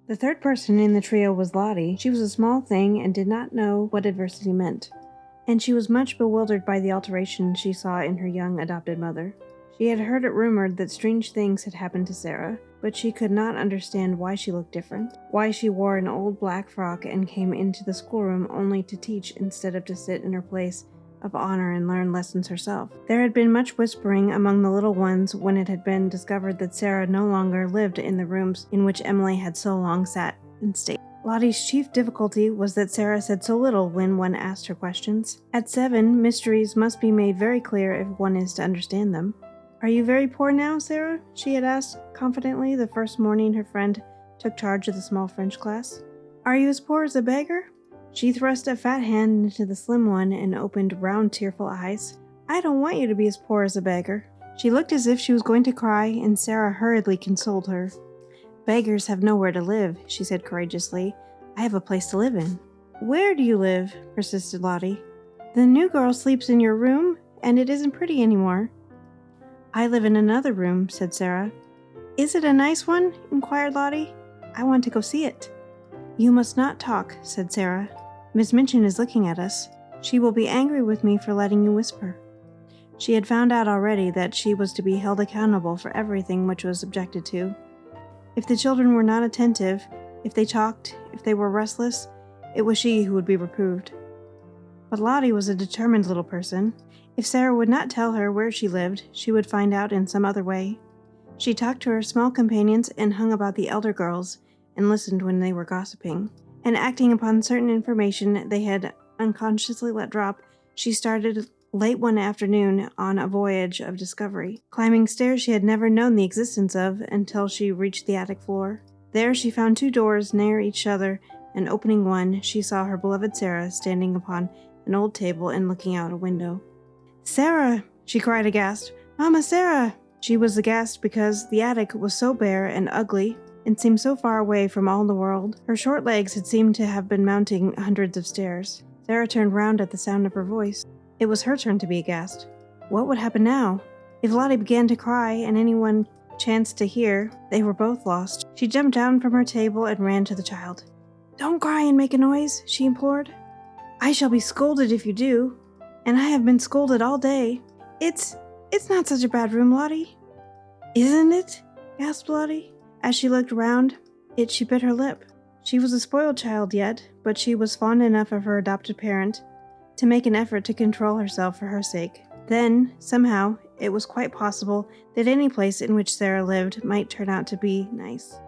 The third person in the trio was Lottie. She was a small thing and did not know what adversity meant, and she was much bewildered by the alteration she saw in her young adopted mother. She had heard it rumored that strange things had happened to Sara, but she could not understand why she looked different, why she wore an old black frock and came into the schoolroom only to teach instead of to sit in her place of honor and learn lessons herself. There had been much whispering among the little ones when it had been discovered that Sara no longer lived in the rooms in which Emily had so long sat and stayed. Lottie's chief difficulty was that Sara said so little when one asked her questions. At 7, mysteries must be made very clear if one is to understand them. "Are you very poor now, Sara?" she had asked confidently the first morning her friend took charge of the small French class. "Are you as poor as a beggar?" She thrust a fat hand into the slim one and opened round, tearful eyes. "I don't want you to be as poor as a beggar." She looked as if she was going to cry, and Sara hurriedly consoled her. "Beggars have nowhere to live," she said courageously. "I have a place to live in." "Where do you live?" persisted Lottie. "The new girl sleeps in your room, and it isn't pretty anymore." "I live in another room," said Sara. "Is it a nice one?" inquired Lottie. "I want to go see it." "You must not talk," said Sara. "Miss Minchin is looking at us. She will be angry with me for letting you whisper." She had found out already that she was to be held accountable for everything which was objected to. If the children were not attentive, if they talked, if they were restless, it was she who would be reproved. But Lottie was a determined little person. If Sara would not tell her where she lived, she would find out in some other way. She talked to her small companions and hung about the elder girls, and listened when they were gossiping. And acting upon certain information they had unconsciously let drop, she started late one afternoon on a voyage of discovery, climbing stairs she had never known the existence of until she reached the attic floor. There she found 2 doors near each other, and opening one, she saw her beloved Sara standing upon an old table and looking out a window. "Sara!" she cried aghast. "Mama, Sara!" She was aghast because the attic was so bare and ugly and seemed so far away from all the world. Her short legs had seemed to have been mounting hundreds of stairs. Sara turned round at the sound of her voice. It was her turn to be aghast. What would happen now? If Lottie began to cry and anyone chanced to hear, they were both lost. She jumped down from her table and ran to the child. "Don't cry and make a noise," she implored. "I shall be scolded if you do, and I have been scolded all day. It's not such a bad room, Lottie." "Isn't it?" gasped Lottie. As she looked round it, she bit her lip. She was a spoiled child yet, but she was fond enough of her adopted parent to make an effort to control herself for her sake. Then, somehow, it was quite possible that any place in which Sara lived might turn out to be nice.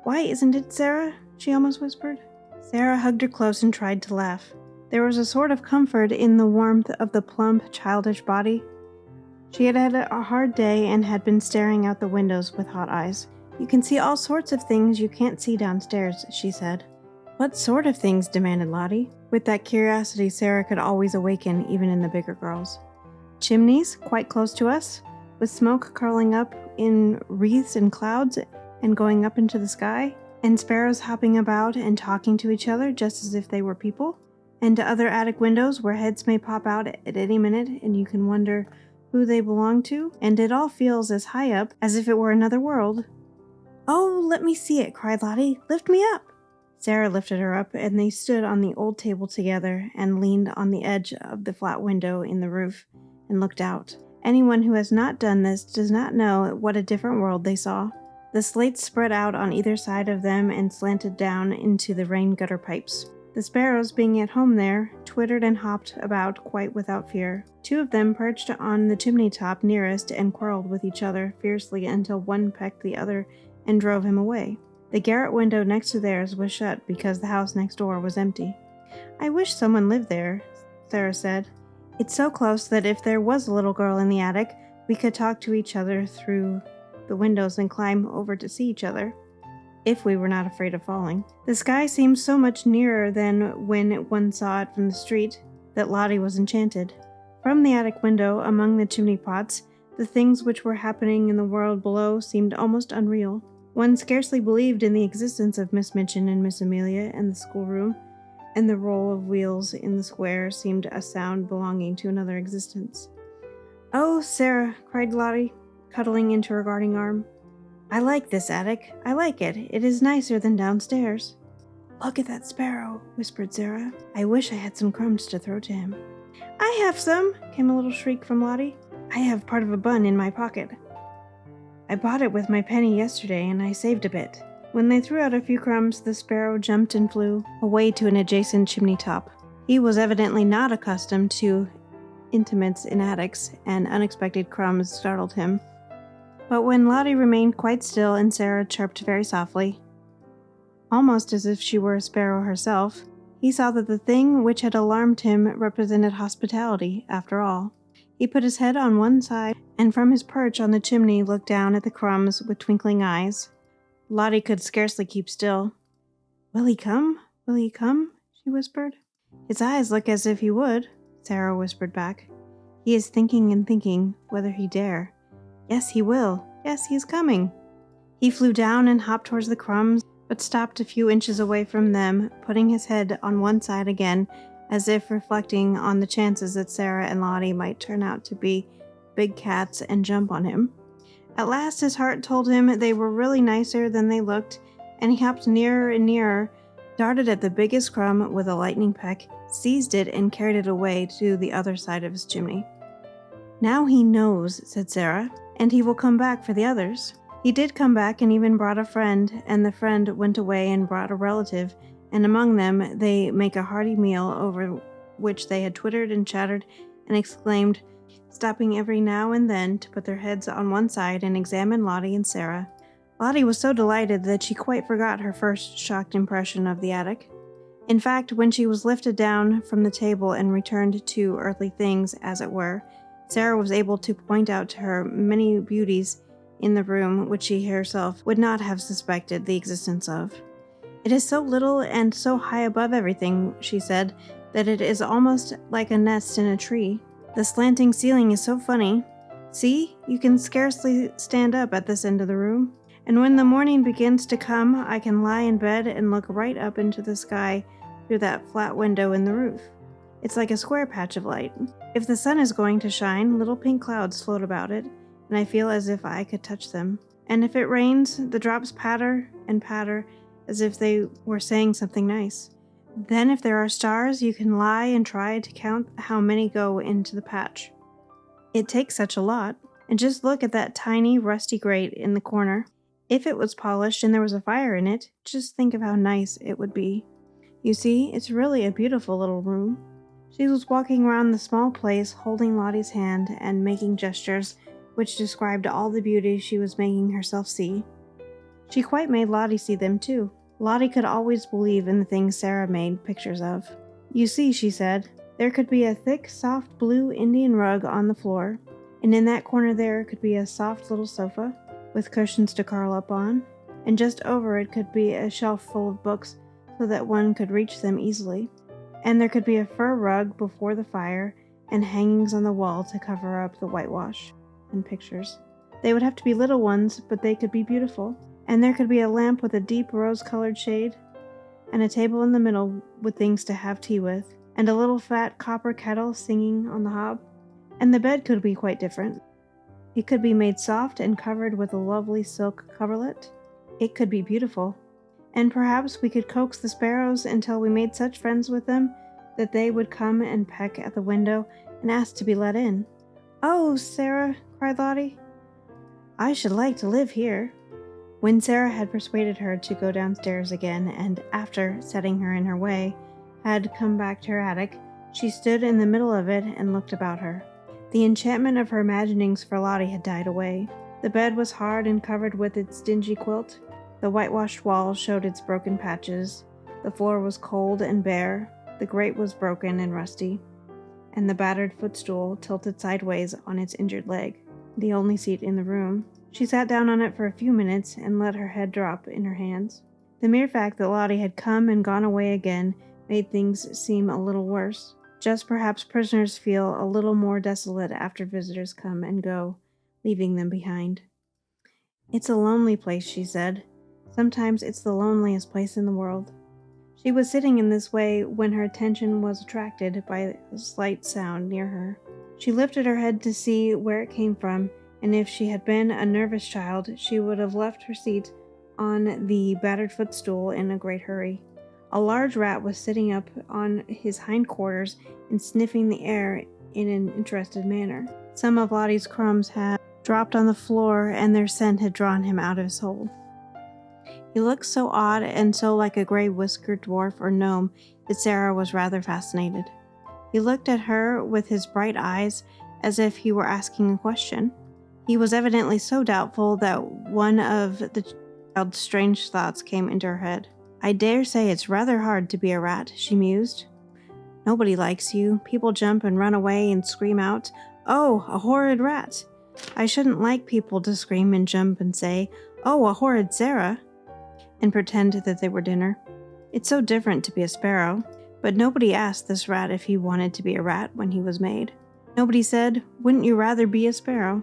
"Why isn't it, Sara?" she almost whispered. Sara hugged her close and tried to laugh. There was a sort of comfort in the warmth of the plump, childish body. She had had a hard day and had been staring out the windows with hot eyes. "You can see all sorts of things you can't see downstairs," she said. "What sort of things?" demanded Lottie, with that curiosity Sara could always awaken even in the bigger girls. "Chimneys, quite close to us, with smoke curling up in wreaths and clouds and going up into the sky, and sparrows hopping about and talking to each other just as if they were people, and other attic windows where heads may pop out at any minute and you can wonder who they belong to, and it all feels as high up as if it were another world." "Oh, let me see it," cried Lottie. "Lift me up." Sara lifted her up, and they stood on the old table together and leaned on the edge of the flat window in the roof and looked out. Anyone who has not done this does not know what a different world they saw. The slates spread out on either side of them and slanted down into the rain gutter pipes. The sparrows, being at home there, twittered and hopped about quite without fear. 2 of them perched on the chimney top nearest and quarreled with each other fiercely until one pecked the other and drove him away. The garret window next to theirs was shut because the house next door was empty. "I wish someone lived there," Sara said. "It's so close that if there was a little girl in the attic, we could talk to each other through the windows and climb over to see each other, if we were not afraid of falling." The sky seemed so much nearer than when one saw it from the street that Lottie was enchanted. From the attic window, among the chimney pots, the things which were happening in the world below seemed almost unreal. One scarcely believed in the existence of Miss Minchin and Miss Amelia and the schoolroom, and the roll of wheels in the square seemed a sound belonging to another existence. "Oh, Sara," cried Lottie, cuddling into her guarding arm. I like this attic. I like it. It is nicer than downstairs. Look at that sparrow, whispered Sara. I wish I had some crumbs to throw to him. I have some, came a little shriek from Lottie. I have part of a bun in my pocket. I bought it with my penny yesterday, and I saved a bit. When they threw out a few crumbs, the sparrow jumped and flew away to an adjacent chimney top. He was evidently not accustomed to intimates in attics, and unexpected crumbs startled him. But when Lottie remained quite still and Sara chirped very softly, almost as if she were a sparrow herself, he saw that the thing which had alarmed him represented hospitality, after all. He put his head on one side, and from his perch on the chimney looked down at the crumbs with twinkling eyes. Lottie could scarcely keep still. Will he come? Will he come? She whispered. His eyes look as if he would, Sara whispered back. He is thinking and thinking whether he dare. Yes, he will. Yes, he is coming. He flew down and hopped towards the crumbs, but stopped a few inches away from them, putting his head on one side again, as if reflecting on the chances that Sara and Lottie might turn out to be big cats and jump on him. At last his heart told him they were really nicer than they looked, and he hopped nearer and nearer, darted at the biggest crumb with a lightning peck, seized it, and carried it away to the other side of his chimney. Now he knows, said Sara, and he will come back for the others. He did come back and even brought a friend, and the friend went away and brought a relative, and among them they make a hearty meal over which they had twittered and chattered and exclaimed, stopping every now and then to put their heads on one side and examine Lottie and Sara. Lottie was so delighted that she quite forgot her first shocked impression of the attic. In fact, when she was lifted down from the table and returned to earthly things, as it were, Sara was able to point out to her many beauties in the room which she herself would not have suspected the existence of. It is so little and so high above everything, she said, that it is almost like a nest in a tree. The slanting ceiling is so funny. See, you can scarcely stand up at this end of the room. And when the morning begins to come, I can lie in bed and look right up into the sky through that flat window in the roof. It's like a square patch of light. If the sun is going to shine, little pink clouds float about it, and I feel as if I could touch them. And if it rains, the drops patter and patter as if they were saying something nice. Then if there are stars, you can lie and try to count how many go into the patch. It takes such a lot. And just look at that tiny, rusty grate in the corner. If it was polished and there was a fire in it, just think of how nice it would be. You see, it's really a beautiful little room. She was walking around the small place, holding Lottie's hand and making gestures which described all the beauty she was making herself see. She quite made Lottie see them too. Lottie could always believe in the things Sara made pictures of. You see, she said, there could be a thick, soft blue Indian rug on the floor, and in that corner there could be a soft little sofa with cushions to curl up on, and just over it could be a shelf full of books so that one could reach them easily. And there could be a fur rug before the fire and hangings on the wall to cover up the whitewash and pictures. They would have to be little ones, but they could be beautiful. And there could be a lamp with a deep rose-colored shade, and a table in the middle with things to have tea with, and a little fat copper kettle singing on the hob. And the bed could be quite different. It could be made soft and covered with a lovely silk coverlet. It could be beautiful. And perhaps we could coax the sparrows until we made such friends with them that they would come and peck at the window and ask to be let in. Oh, Sara, cried Lottie, I should like to live here. When Sara had persuaded her to go downstairs again and, after setting her in her way, had come back to her attic, she stood in the middle of it and looked about her. The enchantment of her imaginings for Lottie had died away. The bed was hard and covered with its dingy quilt. The whitewashed wall showed its broken patches. The floor was cold and bare. The grate was broken and rusty, and the battered footstool tilted sideways on its injured leg, the only seat in the room. She sat down on it for a few minutes and let her head drop in her hands. The mere fact that Lottie had come and gone away again made things seem a little worse. Just perhaps prisoners feel a little more desolate after visitors come and go, leaving them behind. It's a lonely place, she said. Sometimes it's the loneliest place in the world. She was sitting in this way when her attention was attracted by a slight sound near her. She lifted her head to see where it came from, and if she had been a nervous child, she would have left her seat on the battered footstool in a great hurry. A large rat was sitting up on his hindquarters and sniffing the air in an interested manner. Some of Lottie's crumbs had dropped on the floor, and their scent had drawn him out of his hole. He looked so odd and so like a gray whiskered dwarf or gnome that Sara was rather fascinated. He looked at her with his bright eyes as if he were asking a question. He was evidently so doubtful that one of the child's strange thoughts came into her head. "I dare say it's rather hard to be a rat," she mused. "Nobody likes you. People jump and run away and scream out, 'Oh, a horrid rat!' I shouldn't like people to scream and jump and say, 'Oh, a horrid Sara!' and pretend that they were dinner. It's so different to be a sparrow." But nobody asked this rat if he wanted to be a rat when he was made. Nobody said, "Wouldn't you rather be a sparrow?"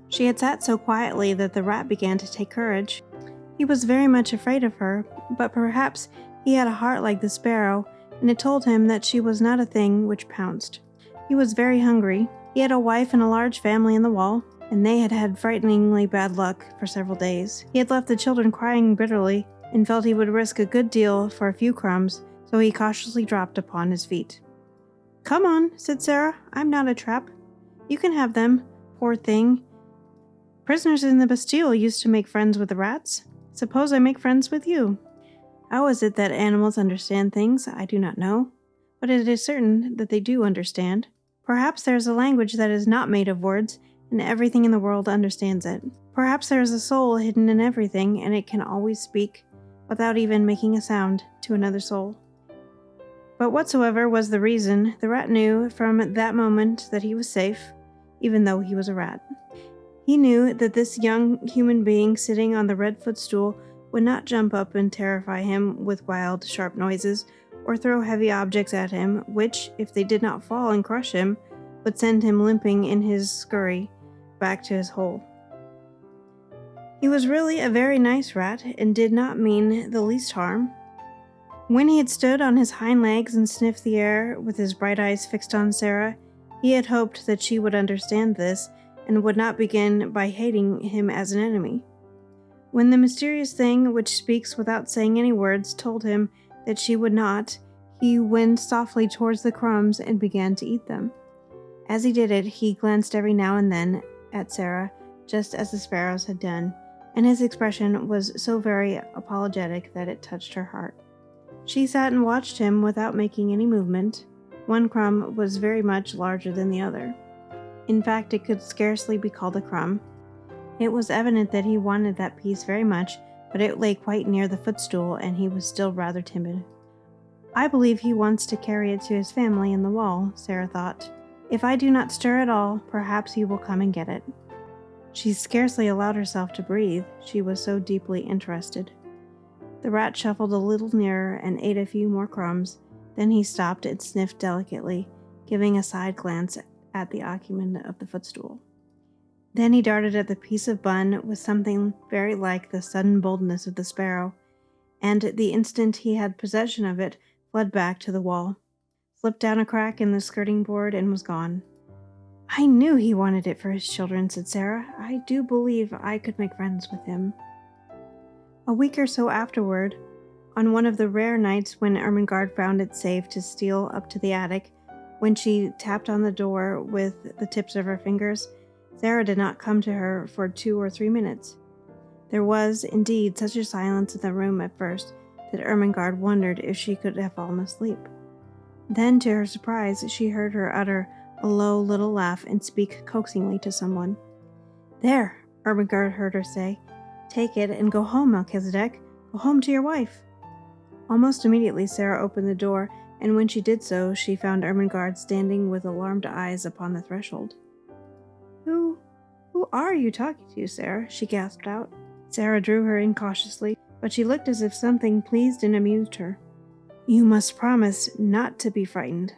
She had sat so quietly that the rat began to take courage. He was very much afraid of her, but perhaps he had a heart like the sparrow, and it told him that she was not a thing which pounced. He was very hungry. He had a wife and a large family in the wall, and they had had frighteningly bad luck for several days. He had left the children crying bitterly, and felt he would risk a good deal for a few crumbs, so he cautiously dropped upon his feet. "Come on," said Sara. "I'm not a trap. You can have them, poor thing. Prisoners in the Bastille used to make friends with the rats. Suppose I make friends with you." How is it that animals understand things? I do not know, but it is certain that they do understand. Perhaps there is a language that is not made of words, and everything in the world understands it. Perhaps there is a soul hidden in everything, and it can always speak, without even making a sound, to another soul. But whatsoever was the reason, the rat knew from that moment that he was safe, even though he was a rat. He knew that this young human being sitting on the red footstool would not jump up and terrify him with wild, sharp noises, or throw heavy objects at him, which, if they did not fall and crush him, would send him limping in his scurry back to his hole. He was really a very nice rat, and did not mean the least harm. When he had stood on his hind legs and sniffed the air with his bright eyes fixed on Sara, he had hoped that she would understand this, and would not begin by hating him as an enemy. When the mysterious thing which speaks without saying any words told him that she would not, he went softly towards the crumbs and began to eat them. As he did it, he glanced every now and then at Sara, just as the sparrows had done, and his expression was so very apologetic that it touched her heart. She sat and watched him without making any movement. One crumb was very much larger than the other. In fact, it could scarcely be called a crumb. It was evident that he wanted that piece very much, but it lay quite near the footstool, and he was still rather timid. "I believe he wants to carry it to his family in the wall," Sara thought. "If I do not stir at all, perhaps he will come and get it." She scarcely allowed herself to breathe, she was so deeply interested. The rat shuffled a little nearer and ate a few more crumbs. Then he stopped and sniffed delicately, giving a side glance at the occupant of the footstool. Then he darted at the piece of bun with something very like the sudden boldness of the sparrow, and the instant he had possession of it, fled back to the wall, slipped down a crack in the skirting board, and was gone. "I knew he wanted it for his children," said Sara. "I do believe I could make friends with him." A week or so afterward, on one of the rare nights when Ermengarde found it safe to steal up to the attic, when she tapped on the door with the tips of her fingers, Sara did not come to her for 2 or 3 minutes. There was, indeed, such a silence in the room at first that Ermengarde wondered if she could have fallen asleep. Then, to her surprise, she heard her utter a low little laugh and speak coaxingly to someone. "There," Ermengarde heard her say. "Take it and go home, Melchizedek. Go home to your wife." Almost immediately Sara opened the door, and when she did so, she found Ermengarde standing with alarmed eyes upon the threshold. Who are you talking to, Sara?" she gasped out. Sara drew her in cautiously, but she looked as if something pleased and amused her. "You must promise not to be frightened,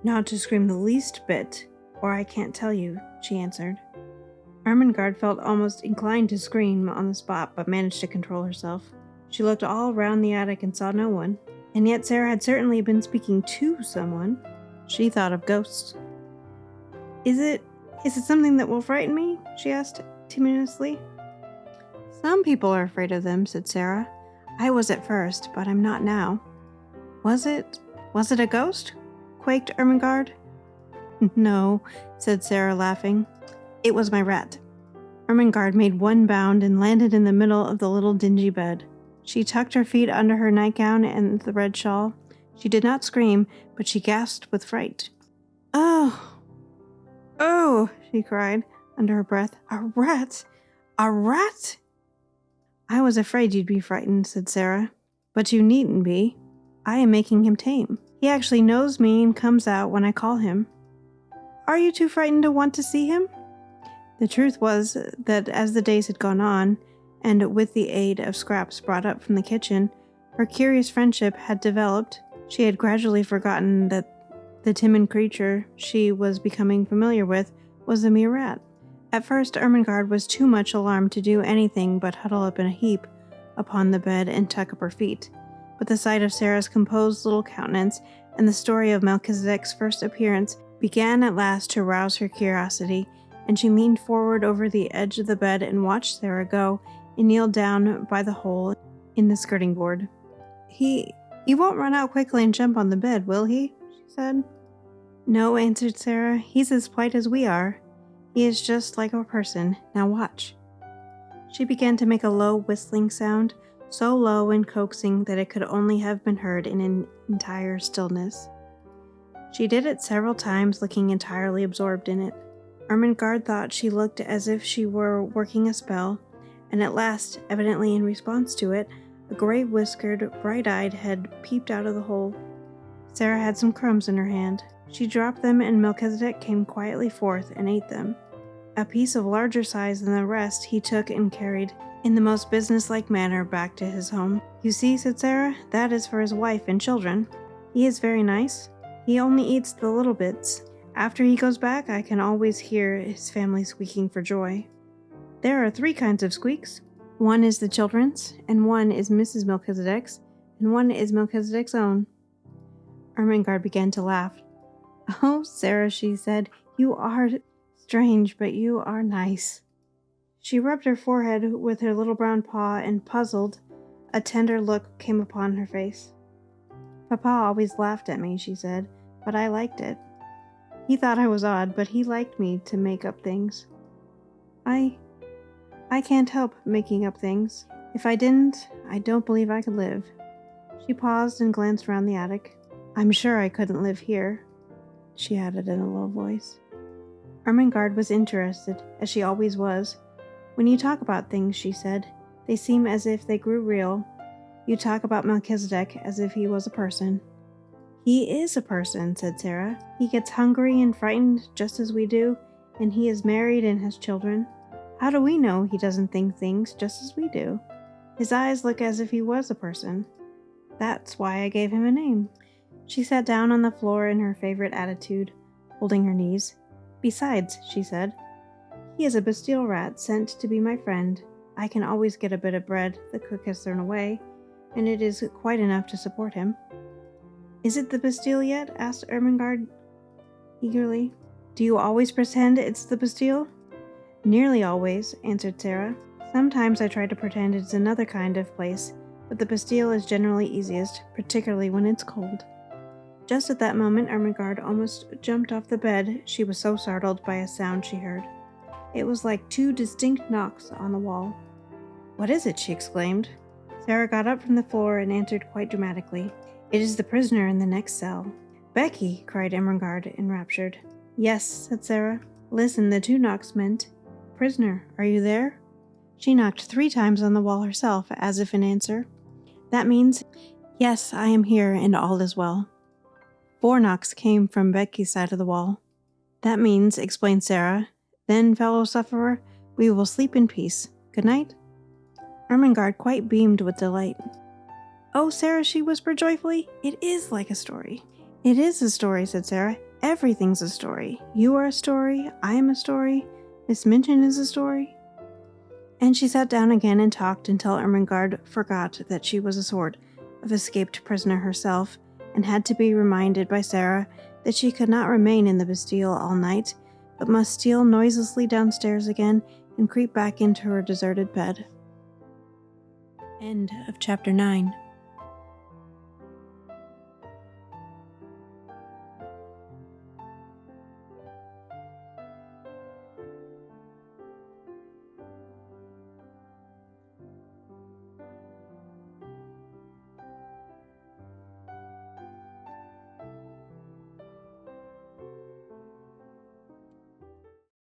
not to scream the least bit, or I can't tell you," she answered. Ermengarde felt almost inclined to scream on the spot, but managed to control herself. She looked all round the attic and saw no one, and yet Sara had certainly been speaking to someone. She thought of ghosts. Is it Is it something that will frighten me? She asked timorously. Some people are afraid of them, said Sara. I was at first, but I'm not now. Was it a ghost? Quaked Ermengarde. No, said Sara, laughing. It was my rat. Ermengarde made one bound and landed in the middle of the little dingy bed. She tucked her feet under her nightgown and the red shawl. She did not scream, but she gasped with fright. Oh! Oh! She cried under her breath. A rat! A rat! I was afraid you'd be frightened, said Sara. But you needn't be. I am making him tame. He actually knows me and comes out when I call him. Are you too frightened to want to see him? The truth was that as the days had gone on, and with the aid of scraps brought up from the kitchen, her curious friendship had developed. She had gradually forgotten that the timid creature she was becoming familiar with was a mere rat. At first, Ermengarde was too much alarmed to do anything but huddle up in a heap upon the bed and tuck up her feet. But the sight of Sara's composed little countenance and the story of Melchizedek's first appearance began at last to rouse her curiosity, and she leaned forward over the edge of the bed and watched Sara go and kneel down by the hole in the skirting board. He won't run out quickly and jump on the bed, will he? She said. No, answered Sara. He's as polite as we are. He is just like a person. Now watch. She began to make a low whistling sound, so low and coaxing that it could only have been heard in an entire stillness. She did it several times, looking entirely absorbed in it. Ermengarde thought she looked as if she were working a spell, and at last, evidently in response to it, a gray-whiskered, bright-eyed head peeped out of the hole. Sara had some crumbs in her hand. She dropped them, and Melchizedek came quietly forth and ate them. A piece of larger size than the rest he took and carried, in the most businesslike manner, back to his home. You see, said Sara, that is for his wife and children. He is very nice. He only eats the little bits. After he goes back, I can always hear his family squeaking for joy. There are 3 kinds of squeaks. One is the children's, and one is Mrs. Melchizedek's, and one is Melchizedek's own. Ermengarde began to laugh. Oh, Sara, she said, you are strange, but you are nice. She rubbed her forehead with her little brown paw, and puzzled, a tender look came upon her face. Papa always laughed at me, she said, but I liked it. He thought I was odd, but he liked me to make up things. I can't help making up things. If I didn't, I don't believe I could live. She paused and glanced round the attic. I'm sure I couldn't live here, she added in a low voice. Ermengarde was interested, as she always was. When you talk about things, she said, they seem as if they grew real. You talk about Melchizedek as if he was a person. He is a person, said Sara. He gets hungry and frightened just as we do, and he is married and has children. How do we know he doesn't think things just as we do? His eyes look as if he was a person. That's why I gave him a name. She sat down on the floor in her favorite attitude, holding her knees. Besides, she said, he is a Bastille rat sent to be my friend. I can always get a bit of bread the cook has thrown away, and it is quite enough to support him. Is it the Bastille yet? Asked Ermengarde eagerly. Do you always pretend it's the Bastille? Nearly always, answered Sara. Sometimes I try to pretend it's another kind of place, but the Bastille is generally easiest, particularly when it's cold. Just at that moment, Ermengarde almost jumped off the bed. She was so startled by a sound she heard. It was like 2 distinct knocks on the wall. What is it? She exclaimed. Sara got up from the floor and answered quite dramatically. It is the prisoner in the next cell. Becky, cried Ermengarde, enraptured. Yes, said Sara. Listen, the 2 knocks meant, prisoner, are you there? She knocked 3 times on the wall herself, as if in answer. That means, yes, I am here, and all is well. 4 knocks came from Becky's side of the wall. That means, explained Sara, then, fellow sufferer, we will sleep in peace. Good night. Ermengarde quite beamed with delight. Oh, Sara, she whispered joyfully, it is like a story. It is a story, said Sara. Everything's a story. You are a story, I am a story, Miss Minchin is a story. And she sat down again and talked until Ermengarde forgot that she was a sort of escaped prisoner herself, and had to be reminded by Sara that she could not remain in the Bastille all night, but must steal noiselessly downstairs again and creep back into her deserted bed. End of chapter 9.